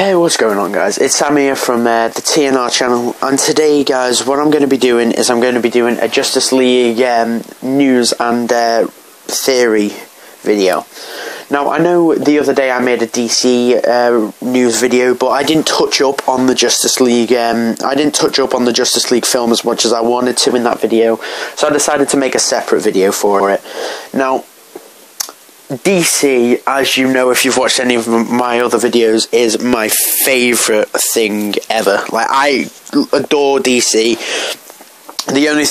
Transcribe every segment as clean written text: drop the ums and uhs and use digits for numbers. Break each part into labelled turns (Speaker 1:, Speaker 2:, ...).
Speaker 1: Hey, what's going on, guys? It's Sam here from the TNR channel, and today, guys, what I'm going to be doing is I'm going to be doing a Justice League news and theory video. Now, I know the other day I made a DC news video, but I didn't touch up on the Justice League. I didn't touch up on the Justice League film as much as I wanted to in that video, so I decided to make a separate video for it. Now, DC, as you know if you've watched any of my other videos, is my favourite thing ever. Like, I adore DC. The only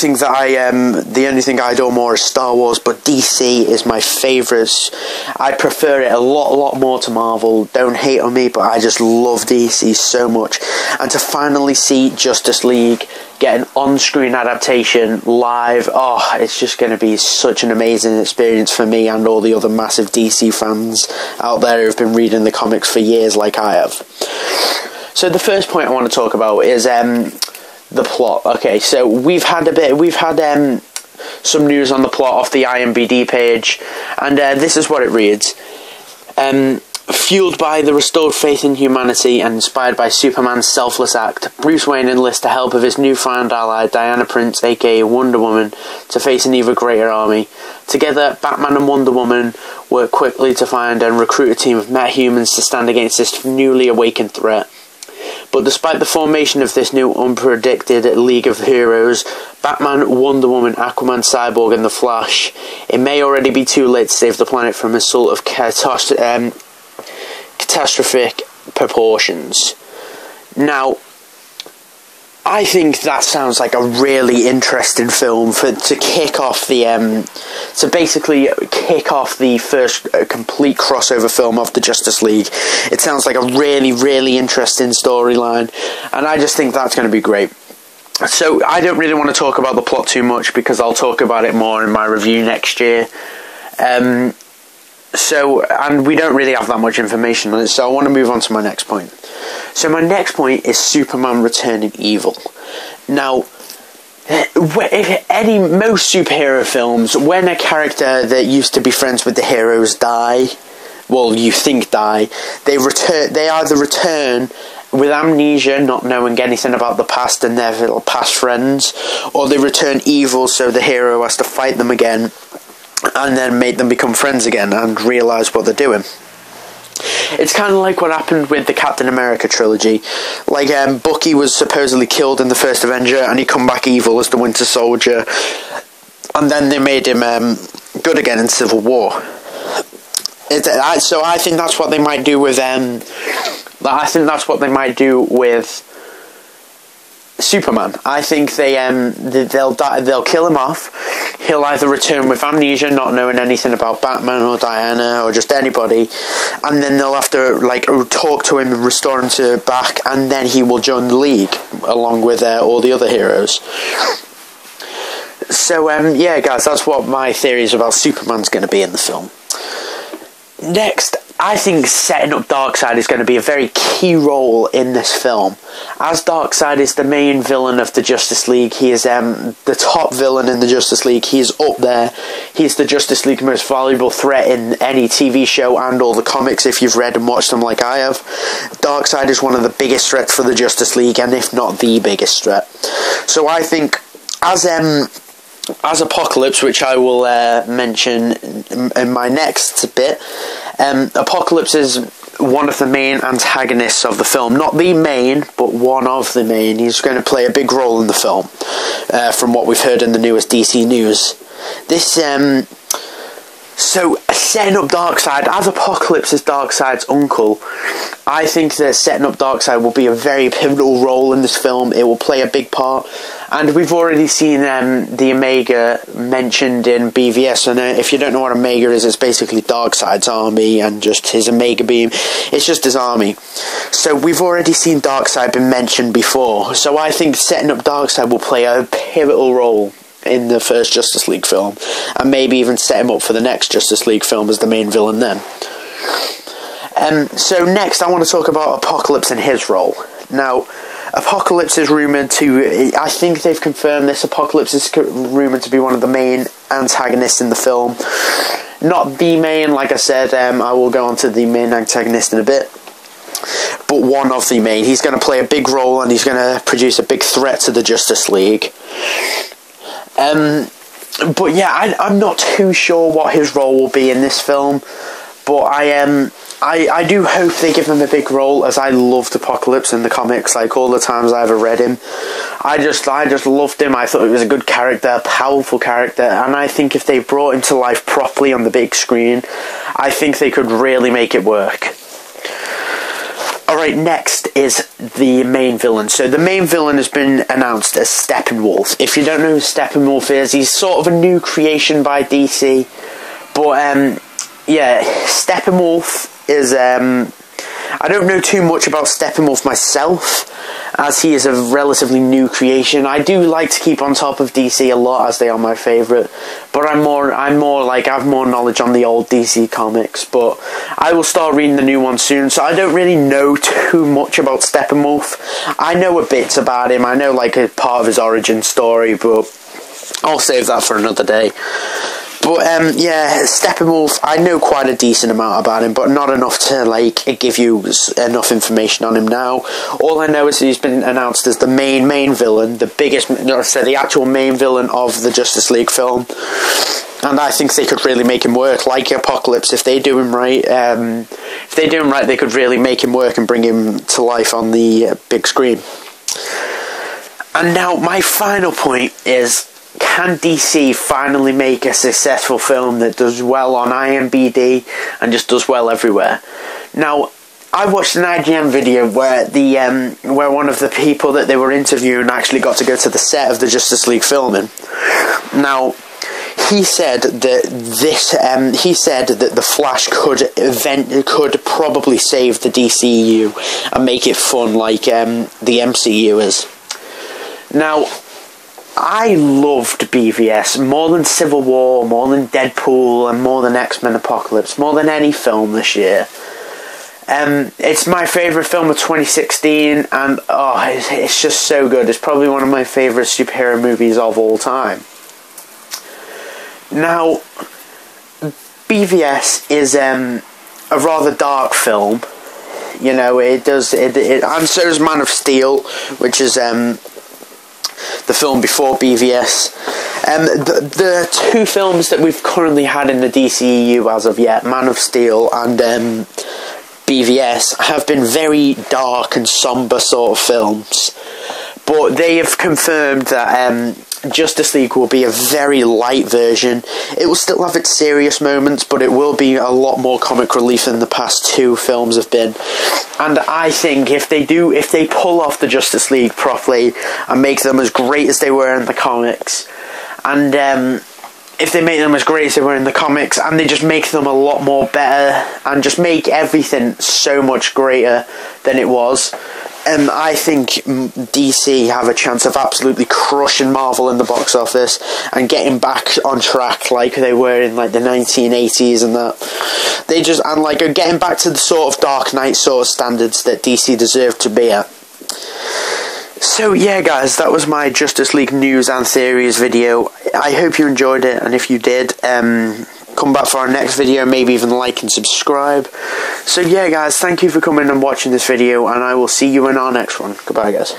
Speaker 1: thing I adore more is Star Wars, but DC is my favourite. I prefer it a lot more to Marvel. Don't hate on me, but I just love DC so much. And to finally see Justice League get an on-screen adaptation live, oh, it's just going to be such an amazing experience for me and all the other massive DC fans out there who've been reading the comics for years like I have. So the first point I want to talk about is the plot. Okay, so we've had some news on the plot off the IMDb page, and this is what it reads. Fueled by the restored faith in humanity and inspired by Superman's selfless act, Bruce Wayne enlists the help of his newfound ally, Diana Prince, aka Wonder Woman, to face an even greater army. Together, Batman and Wonder Woman work quickly to find and recruit a team of metahumans to stand against this newly awakened threat. But despite the formation of this new unpredicted League of Heroes, Batman, Wonder Woman, Aquaman, Cyborg and The Flash, it may already be too late to save the planet from a sort of catastrophic proportions. Now, I think that sounds like a really interesting film to kick off the first complete crossover film of the Justice League. It sounds like a really interesting storyline, and I just think that's going to be great. So I don't really want to talk about the plot too much because I'll talk about it more in my review next year. And we don't really have that much information on it, so I want to move on to my next point. So my next point is Superman returning evil. Now, most superhero films, when a character that used to be friends with the heroes die, well, you think die, they either return with amnesia, not knowing anything about the past and their little past friends, or they return evil so the hero has to fight them again and then make them become friends again and realise what they're doing. It's kind of like what happened with the Captain America trilogy. Like, Bucky was supposedly killed in the first Avenger, and he come back evil as the Winter Soldier, and then they made him good again in Civil War. So I think that's what they might do with Superman. I think they'll kill him off. He'll either return with amnesia, not knowing anything about Batman or Diana or just anybody, and then they'll have to talk to him and restore him back, and then he will join the League along with all the other heroes. So yeah, guys, that's what my theories about Superman's going to be in the film. Next, I think setting up Darkseid is going to be a very key role in this film. As Darkseid is the main villain of the Justice League, he is the top villain in the Justice League. He is up there. He's the Justice League's most valuable threat in any TV show and all the comics, if you've read and watched them like I have. Darkseid is one of the biggest threats for the Justice League, and if not the biggest threat. So I think as Apocalypse, which I will mention in my next bit, Apocalypse is one of the main antagonists of the film. Not the main, but one of the main. He's going to play a big role in the film, from what we've heard in the newest DC news. So, setting up Darkseid, as Apocalypse is Darkseid's uncle, I think that setting up Darkseid will be a very pivotal role in this film. It will play a big part. And we've already seen the Omega mentioned in BVS. And if you don't know what Omega is, it's basically Darkseid's army and just his Omega beam. It's just his army. So we've already seen Darkseid been mentioned before. So I think setting up Darkseid will play a pivotal role in the first Justice League film, and maybe even set him up for the next Justice League film as the main villain then. So next I want to talk about Apocalypse and his role. Now, Apocalypse is rumoured to, I think they've confirmed this, Apocalypse is rumoured to be one of the main antagonists in the film. Not the main, like I said, I will go on to the main antagonist in a bit. but one of the main. He's going to play a big role, and he's going to produce a big threat to the Justice League. But yeah, I'm not too sure what his role will be in this film, but I do hope they give him a big role, as I loved Apocalypse in the comics. Like, all the times I ever read him, I just loved him. I thought he was a good character, a powerful character, and I think if they brought him to life properly on the big screen, I think they could really make it work. Alright, next is the main villain. So the main villain has been announced as Steppenwolf. If you don't know who Steppenwolf is, he's sort of a new creation by DC. But yeah, Steppenwolf is I don't know too much about Steppenwolf myself, as he is a relatively new creation. I do like to keep on top of DC a lot, as they are my favourite, but I have more knowledge on the old DC comics, but I will start reading the new one soon, so I don't really know too much about Steppenwolf. I know a bit about him, I know like a part of his origin story, but I'll save that for another day. But yeah, Steppenwolf, I know quite a decent amount about him, but not enough to like give you enough information on him now. All I know is he's been announced as the main villain, the actual main villain of the Justice League film. And I think they could really make him work, like Apocalypse. If they do him right, they could really make him work and bring him to life on the big screen. And now my final point is, can DC finally make a successful film that does well on IMDb and just does well everywhere? Now, I watched an IGN video where where one of the people that they were interviewing actually got to go to the set of the Justice League filming. Now, he said that the Flash could probably save the DCEU and make it fun like the MCU is. Now, I loved BVS more than Civil War, more than Deadpool, and more than X-Men Apocalypse, more than any film this year. It's my favourite film of 2016, and it's just so good. It's probably one of my favourite superhero movies of all time. Now, BVS is a rather dark film. You know, and so is Man of Steel, which is the film before BVS. The two films that we've currently had in the DCEU as of yet, Man of Steel and BVS, have been very dark and somber sort of films. But they have confirmed that Justice League will be a very light version. It will still have its serious moments, but it will be a lot more comic relief than the past two films have been. And I think if they pull off the Justice League properly and make them as great as they were in the comics, and if they make them as great as they were in the comics, and they just make them a lot more better, and just make everything so much greater than it was, I think DC have a chance of absolutely crushing Marvel in the box office and getting back on track like they were in like the 1980s and that. Getting back to the sort of Dark Knight sort of standards that DC deserved to be at. So yeah guys, that was my Justice League news and theories video. I hope you enjoyed it, and if you did, come back for our next video, maybe even like and subscribe. So yeah guys, thank you for coming and watching this video, and I will see you in our next one. Goodbye guys.